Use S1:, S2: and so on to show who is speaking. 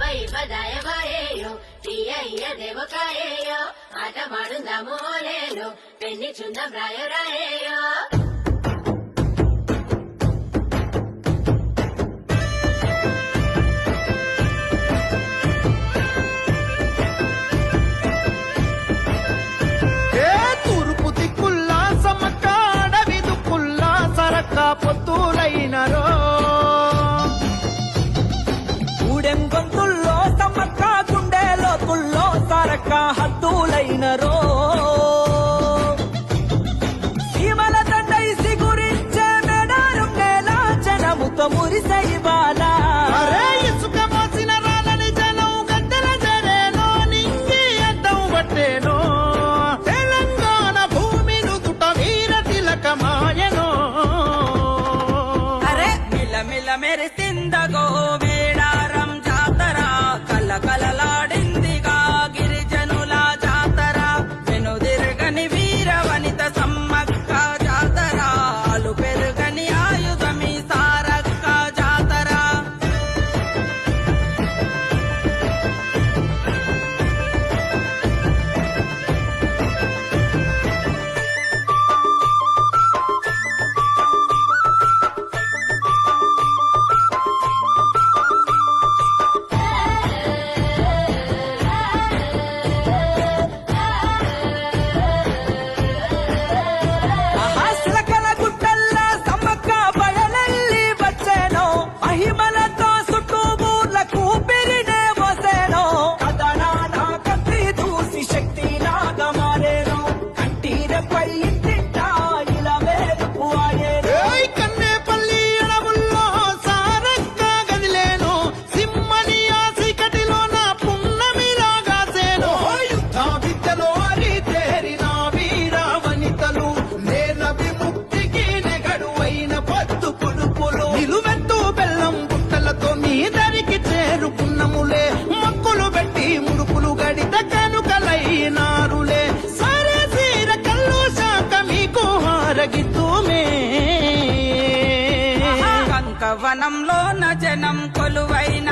S1: by ಬದಾಯ ಬಾಯೇಯೋ ತೀಯಯ್ಯ ದೇವಕಾಯೇಯೋ ಆಟ ಮಾಡುಂದಾಮು ಓಲೇಲೋ పెళ్లి చుందం రాయో రాయేయో
S2: పొత్తులైనరో ఊడెం గొంతుల్లో సమ్మక్క గుండెలో తుల్లో సరక్క హద్దులైనరో సీమల దండైసి గురించే మెడారు నేల జనముతో మురిసై బాలా ఇసుక మోసిన రాలని జనం గద్దెల జరేనో నింగి అడ్డం పట్టేనో తెలంగాణ భూమి నుదుట వీర తిలకమాయనో మెరిసిందగో మేడారం జాతర కలకలలాడిందిగా గిరిజనుల జాతర వెనుదిరగని వీర వనిత సమ్మక్క జాతర అలు పెరుగని ఆయుధమి సారక్క జాతర వనంలో జనం కొలువైన